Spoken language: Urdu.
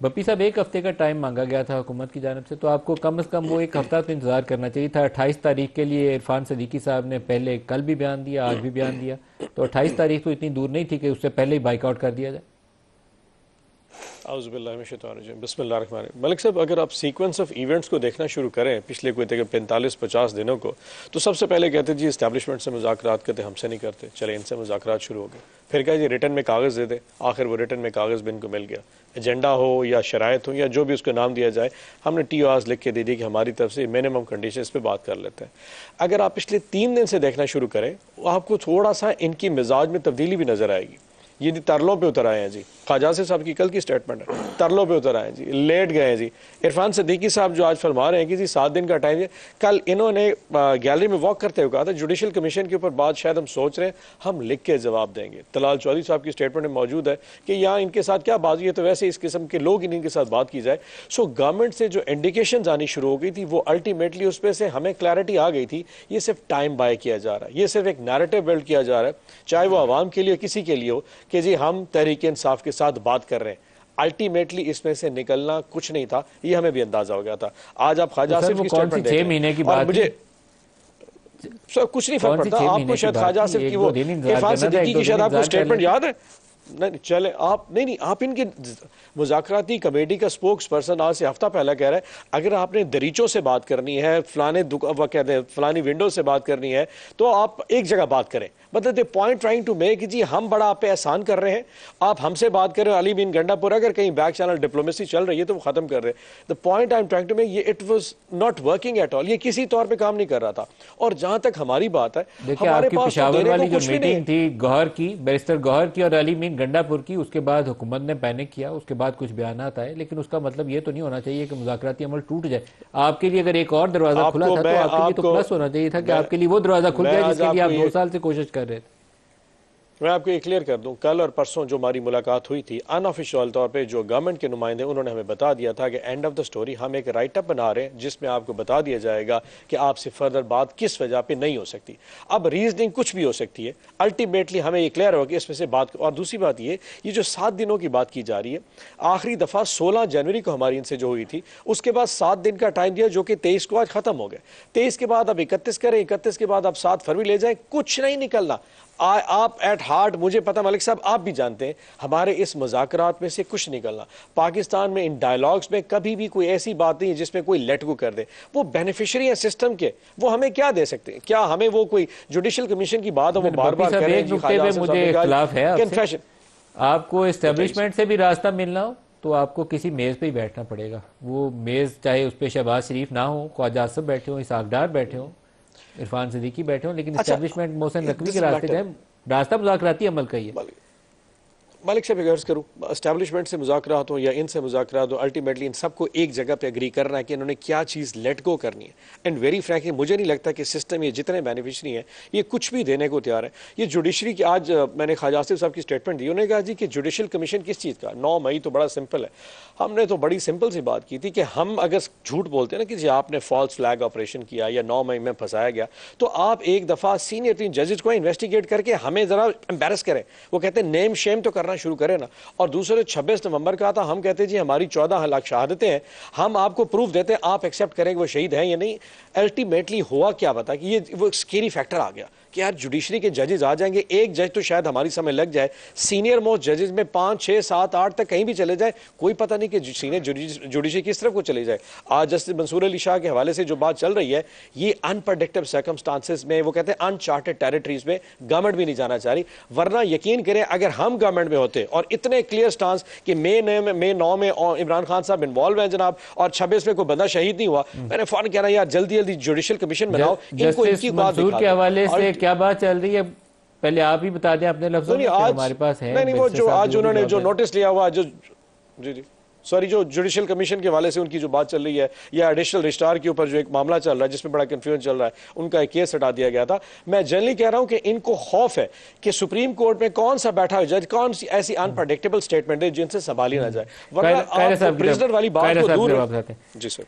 بپی صاحب، ایک ہفتے کا ٹائم مانگا گیا تھا حکومت کی جانب سے، تو آپ کو کم از کم وہ ایک ہفتہ تو انتظار کرنا چاہیے تھا۔ 28 تاریخ کے لیے عرفان صدیقی صاحب نے پہلے کل بھی بیان دیا، آج بھی بیان دیا، تو 28 تاریخ تو اتنی دور نہیں تھی کہ اس سے پہلے ہی بائیک آؤٹ کر دیا جائے۔ اعوذ باللہ من الشیطان الرجیم، بسم اللہ الرحمن الرحیم۔ ملک صاحب، اگر آپ سیکوینس آف ایونٹس کو دیکھنا شروع کریں پچھلے کوئی 45-50 دنوں کو، تو سب سے پہلے کہتے جی اسٹیبلشمنٹ سے مذاکرات کرتے، ہم سے نہیں کرتے، چلے ان سے مذاکرات شروع ہو گئے۔ پھر کہا جی ریٹن میں کاغذ دے دیں، آخر وہ ریٹن میں کاغذ بھی ان کو مل گیا۔ ایجنڈا ہو یا شرائط ہو یا جو بھی اس کو نام دیا جائے، ہم نے ٹی او آرز لکھ کے دے دی کہ ہماری طرف سے منیمم کنڈیشنز پہ بات کر لیتے ہیں۔ اگر آپ پچھلے 3 دن سے دیکھنا شروع کریں، آپ کو تھوڑا سا ان کی مزاج میں تبدیلی بھی نظر آئے گی۔ یہ ترلوں پہ اتر آئے ہیں جی، خواجہ صاحب کی کل کی سٹیٹمنٹ ہے، ترلوں پہ اتر آئے ہیں جی، لیٹ گئے ہیں جی۔ عرفان صدیقی صاحب جو آج فرما رہے ہیں کہ جی 7 دن کا ٹائم ہے، کل انہوں نے گیلری میں واک کرتے ہوئے کہا تھا جوڈیشل کمیشن کے اوپر بات شاید ہم سوچ رہے ہیں، ہم لکھ کے جواب دیں گے۔ طلال چودھری صاحب کی سٹیٹمنٹ میں موجود ہے کہ یہاں ان کے ساتھ کیا بات ہوئی ہے، تو ویسے اس قسم کے لوگ ان کے ساتھ بات کی جائے۔ سو گورنمنٹ سے جو انڈیکیشنز آنی شروع ہو گئی تھی، وہ الٹیمیٹلی اس پہ سے ہمیں کلیئرٹی آ گئی تھی، یہ صرف ٹائم بائی کیا جا رہا ہے، یہ صرف ایک نیریٹو بلڈ کیا جا رہا ہے، چاہے وہ عوام کے لیے کسی کے لیے ہو، کہ جی ہم تحریک انصاف کے ساتھ بات کر رہے ہیں۔ الٹیمیٹلی اس میں سے نکلنا کچھ نہیں تھا، یہ ہمیں بھی اندازہ ہو گیا تھا۔ آج آپ خواجہ آصف کی سٹیٹمنٹ دیکھ لیں، اور مجھے کچھ نہیں فرق پڑتا۔ آپ کو شاید خواجہ آصف کی وہ عرفان صدیقی کی شاید آپ کو سٹیٹمنٹ یاد ہے؟ نہیں چلے آپ نہیں آپ ان کی مذاکراتی کمیٹی کا سپوکس پرسن آج سے ہفتہ پہلا کہہ رہا ہے اگر آپ نے دریچوں سے بات کرنی ہے، فلانی ونڈو سے بات کرنی ہے، تو آپ ایک جگہ بات کریں۔ مطلب the point trying to make جی ہم بڑا آپ پہ احسان کر رہے ہیں، آپ ہم سے بات کر رہے ہیں۔ علی بن گنڈا پور اگر کہیں بیک چینل ڈپلومیسی چل رہی ہے تو وہ ختم کر رہے ہیں۔ the point I'm trying to make، یہ it was not working at all، یہ کسی طور پہ کام نہیں کر رہا تھا۔ اور جہاں تک ہماری بات ہے، ہمارے پاس پشاور والی جو میٹنگ تھی گوہر کی، بیرسٹر گوہر کی اور علی بن گنڈا پور کی، اس کے بعد حکومت نے پینک کیا، اس کے بعد کچھ بیانات آئے، لیکن اس کا مطلب یہ تو نہیں ہونا چاہیے کہ مذاکراتی عمل ٹوٹ جائے۔ آپ کے لیے اگر ایک اور دروازہ کھلا تھا تو آپ کے لیے تو پلس ہونا چاہیے تھا کہ آپ کے لیے وہ دروازہ کھل گیا جس کے لیے آپ 2 سال سے کوشش کر رہے تھے۔ میں آپ کو یہ کلیئر کر دوں، کل اور پرسوں جو ہماری ملاقات ہوئی تھی ان آفیشیل طور پہ، جو گورنمنٹ کے نمائندے انہوں نے ہمیں بتا دیا تھا کہ اینڈ آف دا سٹوری ہم ایک رائٹ اپ بنا رہے ہیں جس میں آپ کو بتا دیا جائے گا کہ آپ سے فردر بات کس وجہ پہ نہیں ہو سکتی۔ اب ریزننگ کچھ بھی ہو سکتی ہے، الٹیمیٹلی ہمیں یہ کلیئر ہوگا کہ اس میں سے بات۔ اور دوسری بات یہ جو 7 دنوں کی بات کی جا رہی ہے، آخری دفعہ 16 جنوری کو ہماری ان سے جو ہوئی تھی، اس کے بعد 7 دن کا ٹائم دیا جو کہ 23 کو آج ختم ہو گئے۔ 23 کے بعد اب 31 کریں، 31 کے بعد اب 7 فروری لے جائیں، کچھ نہیں نکلنا۔ آپ ایٹ ہارٹ، مجھے پتا ملک صاحب آپ بھی جانتے ہیں، ہمارے اس مذاکرات میں سے کچھ نکلنا۔ پاکستان میں ان ڈائیلاگز میں کبھی بھی کوئی ایسی بات نہیں ہے جس میں کوئی لیٹ گو کر دے۔ وہ بینیفیشری ہیں سسٹم کے، وہ ہمیں کیا دے سکتے ہیں؟ کیا ہمیں وہ کوئی جوڈیشل کمیشن کی بات ہو وہ بار بار کریں؟ ایک نقطے پہ مجھے اختلاف ہے آپ سے، آپ کو اسٹیبلشمنٹ سے بھی راستہ ملنا ہو تو آپ کو کسی میز پہ ہی بیٹھنا پڑے گا۔ وہ میز چاہے اس پہ شہباز شریف نہ ہو، خواجہ آصف بیٹھے ہوں، اسحاق ڈار بیٹھے ہوں، عرفان صدیقی بیٹھے ہوں، لیکن اسٹیبلشمنٹ محسن نقوی کے راستے جائیں، راستہ مذاکراتی عمل کا ہی ہے۔ ملک صاحب غرض کروں، اسٹیبلشمنٹ سے مذاکرات ہوں یا ان سے مذاکرات ہوں، الٹیمیٹلی ان سب کو ایک جگہ پہ اگری کرنا ہے کہ انہوں نے کیا چیز لیٹ گو کرنی ہے۔ اینڈ ویری فرینکلی مجھے نہیں لگتا کہ سسٹم یہ جتنے بینیفیشری ہیں یہ کچھ بھی دینے کو تیار ہے۔ یہ جوڈیشری کی آج میں نے خواجہ آصف صاحب کی سٹیٹمنٹ دی، انہوں نے کہا جی کہ جوڈیشل کمیشن کس چیز کا 9 مئی تو بڑا سمپل ہے۔ ہم نے تو بڑی سمپل سی بات کی تھی کہ ہم اگر جھوٹ بولتے ہیں نا کہ جی آپ نے فالس فلیگ آپریشن کیا یا 9 مئی میں پھنسایا گیا، تو آپ ایک دفعہ سینئر 3 ججز کو انویسٹیگیٹ کر کے ہمیں ذرا امبیرس کریں۔ وہ کہتے ہیں نیم شیم تو کرنا شروع کریں نا۔ اور دوسرے 26 نومبر کا تھا، ہم کہتے جی ہماری 14 لاکھ شہادتیں ہیں، ہم آپ کو پروف دیتے ہیں، آپ ایکسیپٹ کریں کہ وہ شہید ہیں یا نہیں۔ الٹیمیٹلی ہوا کیا بتا کہ یہ وہ سکیری فیکٹر آ گیا کہ یار جوڈیشری کے ججز آ جائیں گے، ایک جج تو شاید ہماری سمجھ لگ جائے، سینئر موسٹ ججز میں 5 6 7 8 تک کہیں بھی چلے جائے، کوئی پتہ نہیں کہ سینئر جوڈیشری کس طرف کو چلی جائے۔ آج جسٹس منصور علی شاہ کے حوالے سے جو بات چل رہی ہے، یہ انپریڈکٹیبل سرکمسٹانسز میں، وہ کہتے ہیں انچارٹڈ ٹیریٹریز میں گورنمنٹ بھی نہیں جانا چاہ رہی۔ ورنہ یقین کریں اگر ہم گورنمنٹ میں ہوتے اور اتنے کلیئر سٹانس کہ مئی 9 میں عمران خان صاحب انوالو ہیں جناب، اور 26 میں کوئی بندہ شہید نہیں ہوا، میں نے فوراً کہنا یار جلدی جلدی جوڈیشل کمیشن بناؤ، ان کو ان کی بات منصور کے حوالے سے کیا بات چل رہی ہے پہلے آپ ہی بتا دیں اپنے لفظوں میں، ہمارے پاس ہے نہیں وہ جو آج انہوں نے جو نوٹس لیا ہوا، جو جی سوری جو جوڈیشل کمیشن کے حوالے سے ان کی جو بات چل رہی ہے، یا ایڈیشنل رجسٹرار کے اوپر جو ایک معاملہ چل رہا ہے جس میں بڑا کنفیوژن چل رہا ہے، ان کا ایک کیس ہٹا دیا گیا تھا۔ میں جنرلی کہہ رہا ہوں کہ ان کو خوف ہے کہ سپریم کورٹ میں کون سا بیٹھا ہو جج، کون سی ایسی انپریڈکٹیبل سٹیٹمنٹ ہے جن سے سنبھالی نہ جائے، ورنہ آپ پریزیڈنٹ والی بات کو دور ہے۔ جی سر